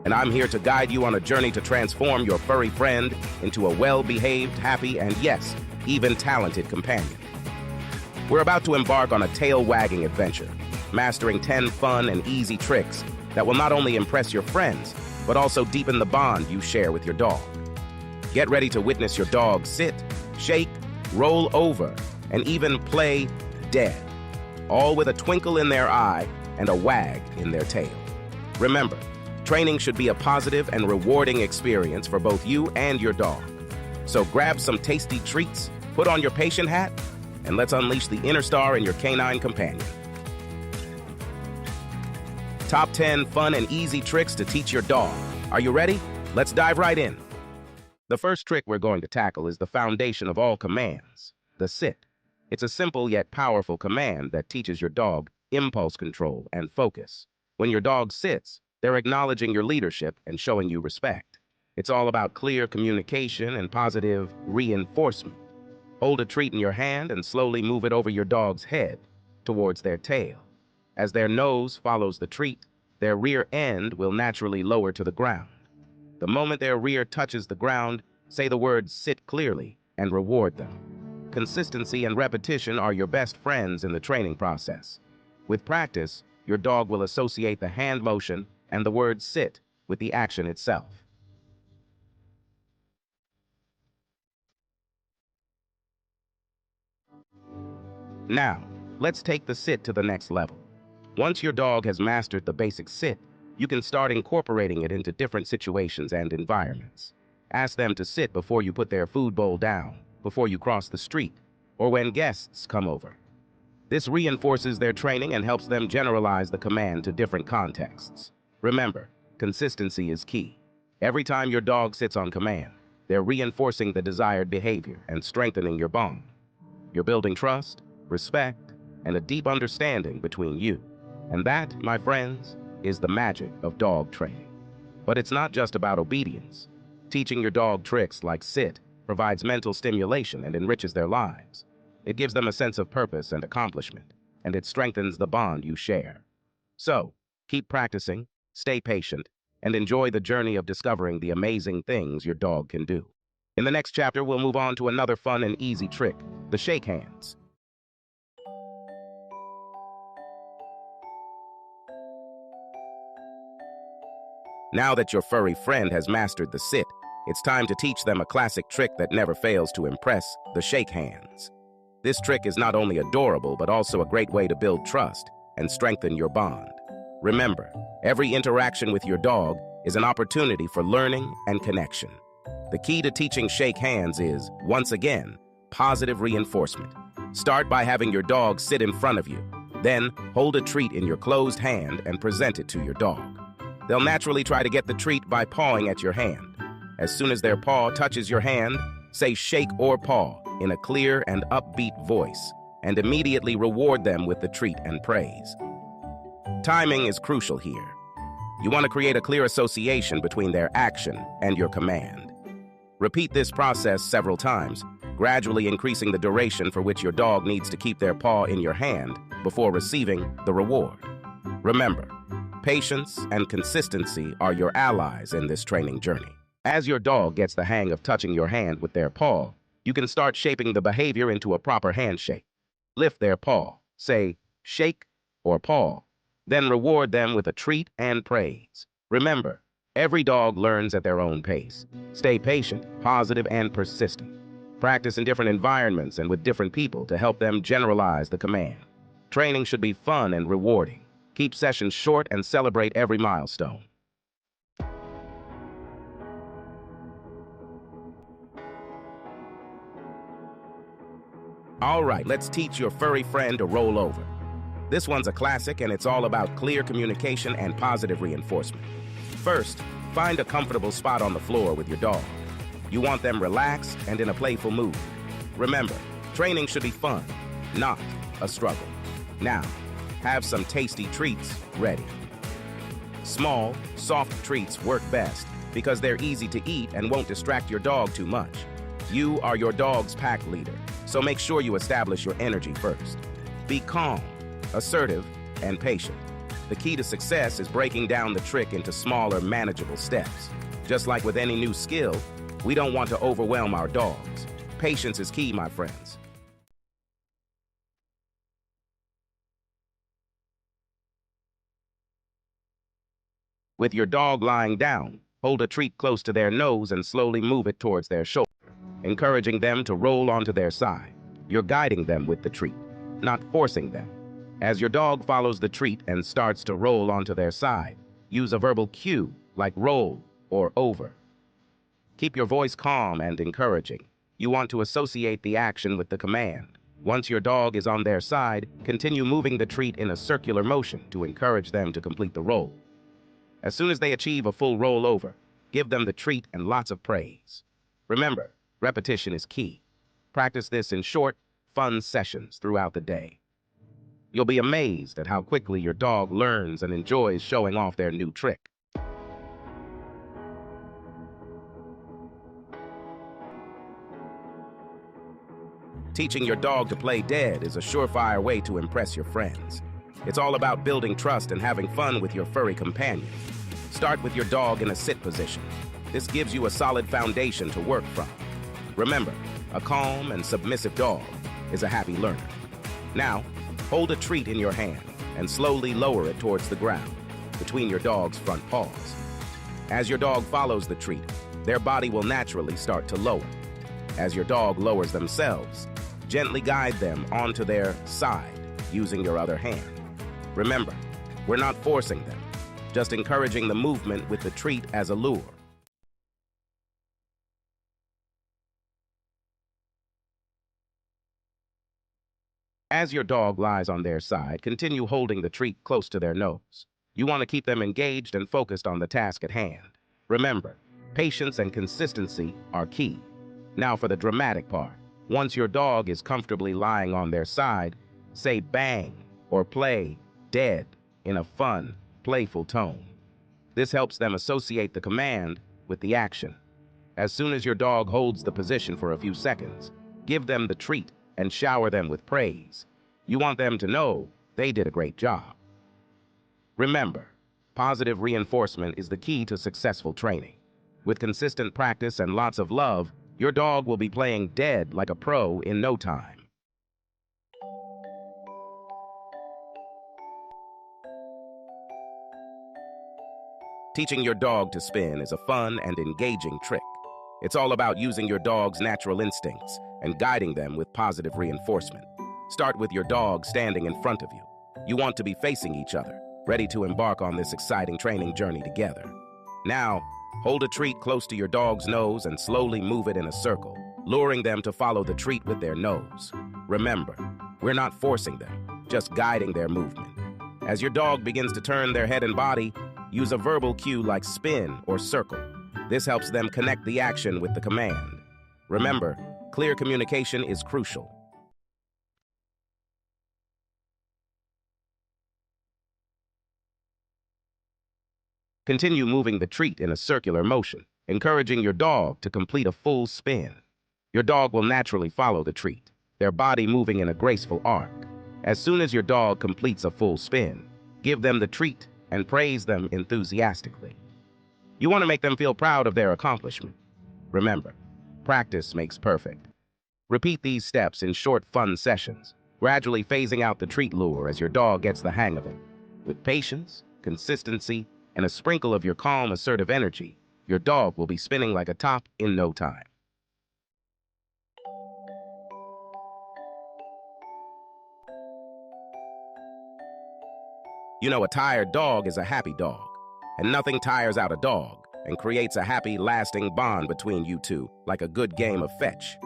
and I'm here to guide you on a journey to transform your furry friend into a well-behaved, happy, and yes, even talented companion. We're about to embark on a tail-wagging adventure, mastering 10 fun and easy tricks that will not only impress your friends, but also deepen the bond you share with your dog. Get ready to witness your dog sit, shake, roll over, and even play dead, all with a twinkle in their eye and a wag in their tail. Remember, training should be a positive and rewarding experience for both you and your dog. So grab some tasty treats, put on your patient hat, and let's unleash the inner star in your canine companion. Top 10 fun and easy tricks to teach your dog. Are you ready? Let's dive right in. The first trick we're going to tackle is the foundation of all commands, the sit. It's a simple yet powerful command that teaches your dog impulse control and focus. When your dog sits, they're acknowledging your leadership and showing you respect. It's all about clear communication and positive reinforcement. Hold a treat in your hand and slowly move it over your dog's head towards their tail. As their nose follows the treat, their rear end will naturally lower to the ground. The moment their rear touches the ground, say the word sit clearly and reward them. Consistency and repetition are your best friends in the training process. With practice, your dog will associate the hand motion and the word sit with the action itself. Now, let's take the sit to the next level. Once your dog has mastered the basic sit, you can start incorporating it into different situations and environments. Ask them to sit before you put their food bowl down, before you cross the street, or when guests come over. This reinforces their training and helps them generalize the command to different contexts. Remember, consistency is key. Every time your dog sits on command, they're reinforcing the desired behavior and strengthening your bond. You're building trust, respect, and a deep understanding between you. And that, my friends, is the magic of dog training. But it's not just about obedience. Teaching your dog tricks like sit provides mental stimulation and enriches their lives. It gives them a sense of purpose and accomplishment, and it strengthens the bond you share. So, keep practicing, stay patient, and enjoy the journey of discovering the amazing things your dog can do. In the next chapter, we'll move on to another fun and easy trick, the shake hands. Now that your furry friend has mastered the sit, it's time to teach them a classic trick that never fails to impress, the shake hands. This trick is not only adorable, but also a great way to build trust and strengthen your bond. Remember, every interaction with your dog is an opportunity for learning and connection. The key to teaching shake hands is, once again, positive reinforcement. Start by having your dog sit in front of you. Then, hold a treat in your closed hand and present it to your dog. They'll naturally try to get the treat by pawing at your hand. As soon as their paw touches your hand, say shake or paw in a clear and upbeat voice, and immediately reward them with the treat and praise. Timing is crucial here. You want to create a clear association between their action and your command. Repeat this process several times, gradually increasing the duration for which your dog needs to keep their paw in your hand before receiving the reward. Remember, patience and consistency are your allies in this training journey. As your dog gets the hang of touching your hand with their paw, you can start shaping the behavior into a proper handshake. Lift their paw, say shake or paw, then reward them with a treat and praise. Remember, every dog learns at their own pace. Stay patient, positive, and persistent. Practice in different environments and with different people to help them generalize the command. Training should be fun and rewarding. Keep sessions short and celebrate every milestone. All right, let's teach your furry friend to roll over. This one's a classic, and it's all about clear communication and positive reinforcement. First, find a comfortable spot on the floor with your dog. You want them relaxed and in a playful mood. Remember, training should be fun, not a struggle. Now, have some tasty treats ready. Small, soft treats work best because they're easy to eat and won't distract your dog too much. You are your dog's pack leader, so make sure you establish your energy first. Be calm, assertive, and patient. The key to success is breaking down the trick into smaller, manageable steps. Just like with any new skill, we don't want to overwhelm our dogs. Patience is key, my friends. With your dog lying down, hold a treat close to their nose and slowly move it towards their shoulder, encouraging them to roll onto their side. You're guiding them with the treat, not forcing them. As your dog follows the treat and starts to roll onto their side, use a verbal cue like roll or over. Keep your voice calm and encouraging. You want to associate the action with the command. Once your dog is on their side, continue moving the treat in a circular motion to encourage them to complete the roll. As soon as they achieve a full roll over, give them the treat and lots of praise. Remember, repetition is key. Practice this in short, fun sessions throughout the day. You'll be amazed at how quickly your dog learns and enjoys showing off their new trick. Teaching your dog to play dead is a surefire way to impress your friends. It's all about building trust and having fun with your furry companion. Start with your dog in a sit position. This gives you a solid foundation to work from. Remember, a calm and submissive dog is a happy learner. Now, hold a treat in your hand and slowly lower it towards the ground, between your dog's front paws. As your dog follows the treat, their body will naturally start to lower. As your dog lowers themselves, gently guide them onto their side using your other hand. Remember, we're not forcing them, just encouraging the movement with the treat as a lure. As your dog lies on their side, continue holding the treat close to their nose. You want to keep them engaged and focused on the task at hand. Remember, patience and consistency are key. Now for the dramatic part. Once your dog is comfortably lying on their side, say bang or play dead in a fun, playful tone. This helps them associate the command with the action. As soon as your dog holds the position for a few seconds, give them the treat and shower them with praise. You want them to know they did a great job. Remember, positive reinforcement is the key to successful training. With consistent practice and lots of love, your dog will be playing dead like a pro in no time. Teaching your dog to spin is a fun and engaging trick. It's all about using your dog's natural instincts and guiding them with positive reinforcement. Start with your dog standing in front of you. You want to be facing each other, ready to embark on this exciting training journey together. Now, hold a treat close to your dog's nose and slowly move it in a circle, luring them to follow the treat with their nose. Remember, we're not forcing them, just guiding their movement. As your dog begins to turn their head and body, use a verbal cue like spin or circle. This helps them connect the action with the command. Remember, clear communication is crucial. Continue moving the treat in a circular motion, encouraging your dog to complete a full spin. Your dog will naturally follow the treat, their body moving in a graceful arc. As soon as your dog completes a full spin, give them the treat and praise them enthusiastically. You want to make them feel proud of their accomplishment. Remember, practice makes perfect. Repeat these steps in short, fun sessions, gradually phasing out the treat lure as your dog gets the hang of it. With patience, consistency, and a sprinkle of your calm, assertive energy, your dog will be spinning like a top in no time. You know, a tired dog is a happy dog, and nothing tires out a dog and creates a happy, lasting bond between you two, like a good game of fetch.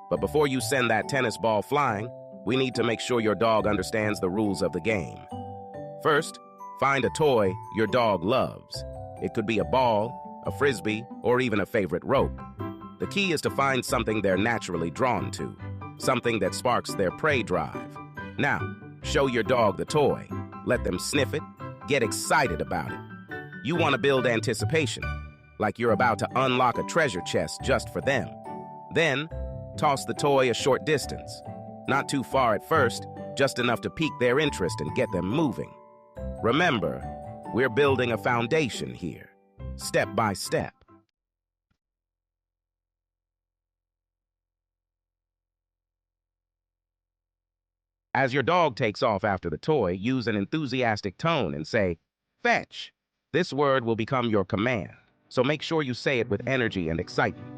But before you send that tennis ball flying, we need to make sure your dog understands the rules of the game. First, find a toy your dog loves. It could be a ball, a frisbee, or even a favorite rope. The key is to find something they're naturally drawn to, something that sparks their prey drive. Now, show your dog the toy. Let them sniff it, get excited about it. You want to build anticipation, like you're about to unlock a treasure chest just for them. Then, toss the toy a short distance. Not too far at first, just enough to pique their interest and get them moving. Remember, we're building a foundation here, step by step. As your dog takes off after the toy, use an enthusiastic tone and say, "Fetch." This word will become your command, so make sure you say it with energy and excitement.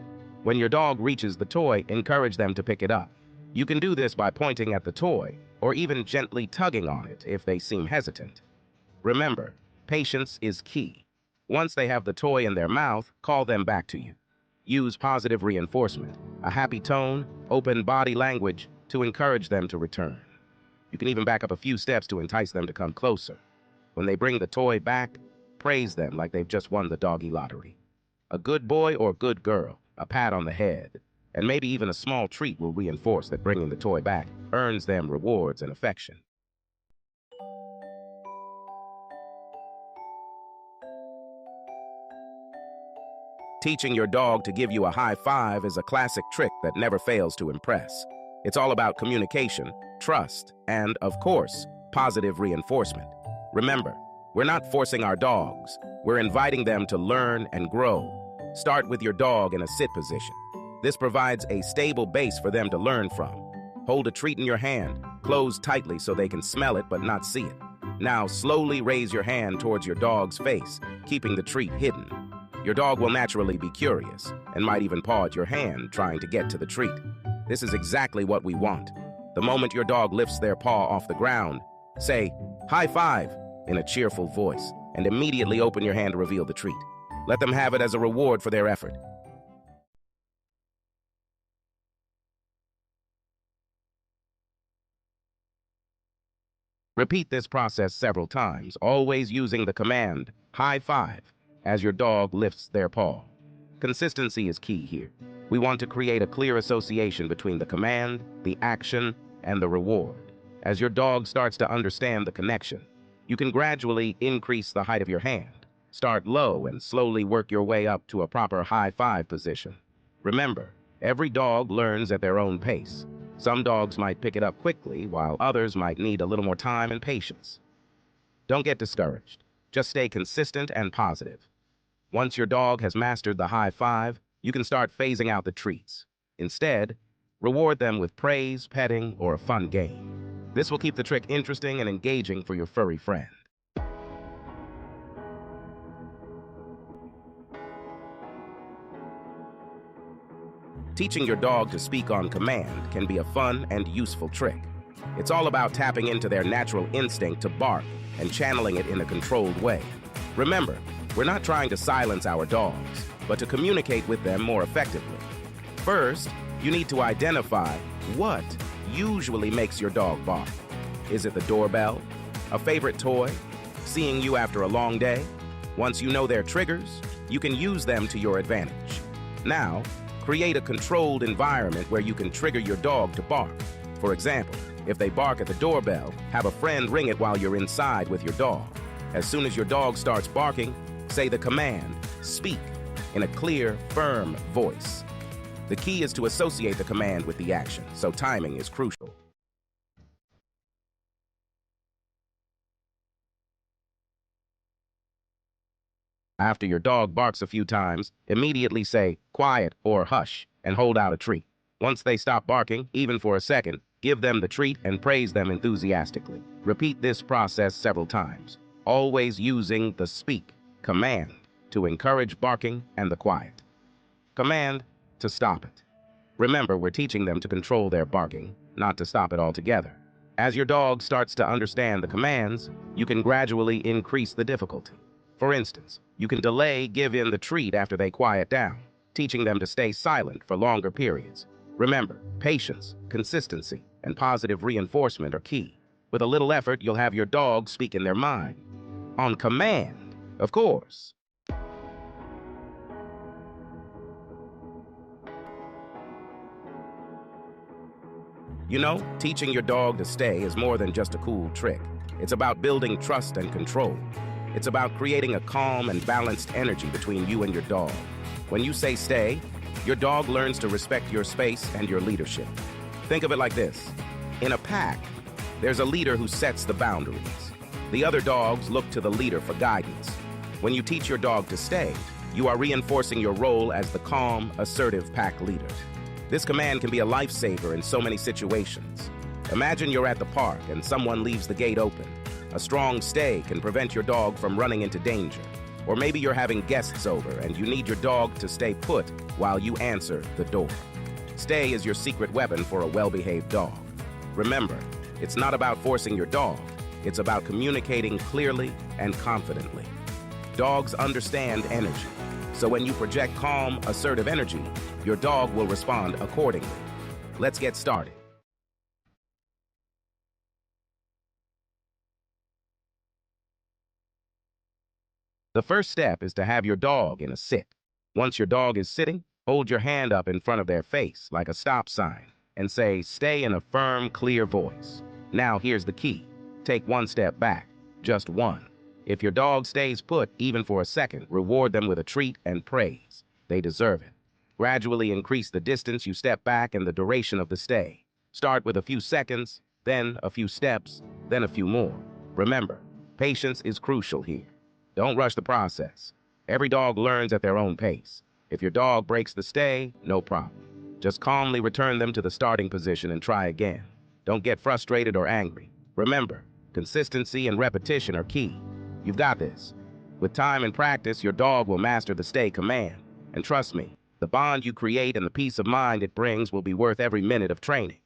When your dog reaches the toy, encourage them to pick it up. You can do this by pointing at the toy or even gently tugging on it if they seem hesitant. Remember, patience is key. Once they have the toy in their mouth, call them back to you. Use positive reinforcement, a happy tone, open body language to encourage them to return. You can even back up a few steps to entice them to come closer. When they bring the toy back, praise them like they've just won the doggy lottery. A good boy or good girl, a pat on the head, and maybe even a small treat will reinforce that bringing the toy back earns them rewards and affection. Teaching your dog to give you a high five is a classic trick that never fails to impress. It's all about communication, trust, and, of course, positive reinforcement. Remember, we're not forcing our dogs. We're inviting them to learn and grow. Start with your dog in a sit position. This provides a stable base for them to learn from. Hold a treat in your hand, close tightly so they can smell it but not see it. Now slowly raise your hand towards your dog's face, keeping the treat hidden. Your dog will naturally be curious and might even paw at your hand trying to get to the treat. This is exactly what we want. The moment your dog lifts their paw off the ground, say, "High five," in a cheerful voice, and immediately open your hand to reveal the treat. Let them have it as a reward for their effort. Repeat this process several times, always using the command, "High five," as your dog lifts their paw. Consistency is key here. We want to create a clear association between the command, the action, and the reward. As your dog starts to understand the connection, you can gradually increase the height of your hand. Start low and slowly work your way up to a proper high five position. Remember, every dog learns at their own pace. Some dogs might pick it up quickly, while others might need a little more time and patience. Don't get discouraged. Just stay consistent and positive. Once your dog has mastered the high five, you can start phasing out the treats. Instead, reward them with praise, petting, or a fun game. This will keep the trick interesting and engaging for your furry friend. Teaching your dog to speak on command can be a fun and useful trick. It's all about tapping into their natural instinct to bark and channeling it in a controlled way. Remember, we're not trying to silence our dogs, but to communicate with them more effectively. First, you need to identify what usually makes your dog bark. Is it the doorbell? A favorite toy? Seeing you after a long day? Once you know their triggers, you can use them to your advantage. Now, create a controlled environment where you can trigger your dog to bark. For example, if they bark at the doorbell, have a friend ring it while you're inside with your dog. As soon as your dog starts barking, say the command, "Speak," in a clear, firm voice. The key is to associate the command with the action, so timing is crucial. After your dog barks a few times, immediately say, "Quiet" or "Hush," and hold out a treat. Once they stop barking, even for a second, give them the treat and praise them enthusiastically. Repeat this process several times, always using the speak command to encourage barking and the quiet command to stop it. Remember, we're teaching them to control their barking, not to stop it altogether. As your dog starts to understand the commands, you can gradually increase the difficulty. For instance, you can give in the treat after they quiet down, teaching them to stay silent for longer periods. Remember, patience, consistency, and positive reinforcement are key. With a little effort, you'll have your dog speak in their mind. On command, of course. You know, teaching your dog to stay is more than just a cool trick. It's about building trust and control. It's about creating a calm and balanced energy between you and your dog. When you say stay, your dog learns to respect your space and your leadership. Think of it like this. In a pack, there's a leader who sets the boundaries. The other dogs look to the leader for guidance. When you teach your dog to stay, you are reinforcing your role as the calm, assertive pack leader. This command can be a lifesaver in so many situations. Imagine you're at the park and someone leaves the gate open. A strong stay can prevent your dog from running into danger. Or maybe you're having guests over and you need your dog to stay put while you answer the door. Stay is your secret weapon for a well-behaved dog. Remember, it's not about forcing your dog. It's about communicating clearly and confidently. Dogs understand energy. So when you project calm, assertive energy, your dog will respond accordingly. Let's get started. The first step is to have your dog in a sit. Once your dog is sitting, hold your hand up in front of their face like a stop sign and say, "Stay," in a firm, clear voice. Now here's the key. Take one step back, just one. If your dog stays put, even for a second, reward them with a treat and praise. They deserve it. Gradually increase the distance you step back and the duration of the stay. Start with a few seconds, then a few steps, then a few more. Remember, patience is crucial here. Don't rush the process. Every dog learns at their own pace. If your dog breaks the stay, no problem. Just calmly return them to the starting position and try again. Don't get frustrated or angry. Remember, consistency and repetition are key. You've got this. With time and practice, your dog will master the stay command. And trust me, the bond you create and the peace of mind it brings will be worth every minute of training.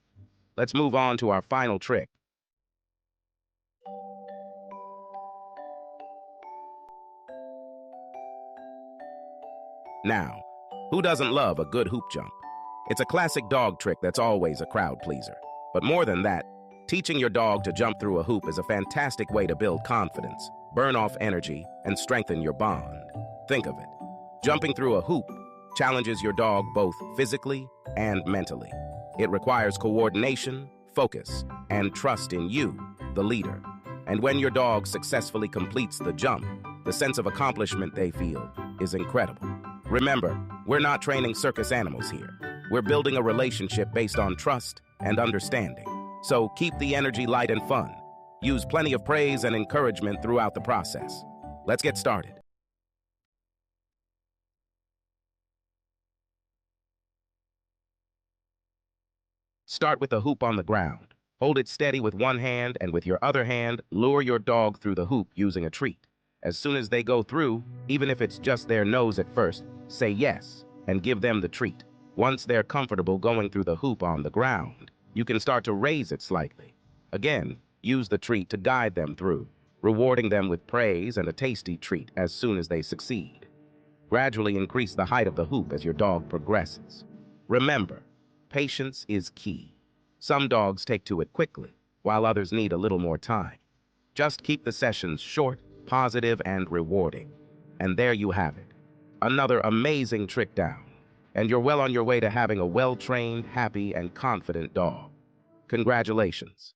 Let's move on to our final trick. Now, who doesn't love a good hoop jump? It's a classic dog trick that's always a crowd pleaser. But more than that, teaching your dog to jump through a hoop is a fantastic way to build confidence, burn off energy, and strengthen your bond. Think of it. Jumping through a hoop challenges your dog both physically and mentally. It requires coordination, focus, and trust in you, the leader. And when your dog successfully completes the jump, the sense of accomplishment they feel is incredible. Remember, we're not training circus animals here. We're building a relationship based on trust and understanding. So keep the energy light and fun. Use plenty of praise and encouragement throughout the process. Let's get started. Start with a hoop on the ground. Hold it steady with one hand, and with your other hand, lure your dog through the hoop using a treat. As soon as they go through, even if it's just their nose at first, say yes and give them the treat. Once they're comfortable going through the hoop on the ground, you can start to raise it slightly. Again, use the treat to guide them through, rewarding them with praise and a tasty treat as soon as they succeed. Gradually increase the height of the hoop as your dog progresses. Remember, patience is key. Some dogs take to it quickly, while others need a little more time. Just keep the sessions short, positive, and rewarding. And there you have it. Another amazing trick down. And you're well on your way to having a well-trained, happy, and confident dog. Congratulations.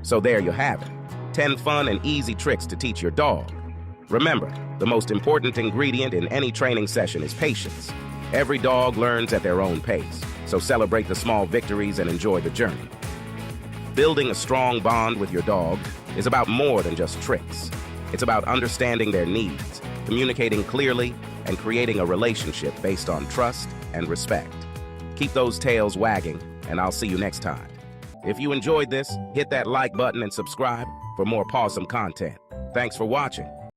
So there you have it. 10 fun and easy tricks to teach your dog. Remember, the most important ingredient in any training session is patience. Every dog learns at their own pace, so celebrate the small victories and enjoy the journey. Building a strong bond with your dog is about more than just tricks. It's about understanding their needs, communicating clearly, and creating a relationship based on trust and respect. Keep those tails wagging, and I'll see you next time. If you enjoyed this, hit that like button and subscribe for more pawsome content. Thanks for watching.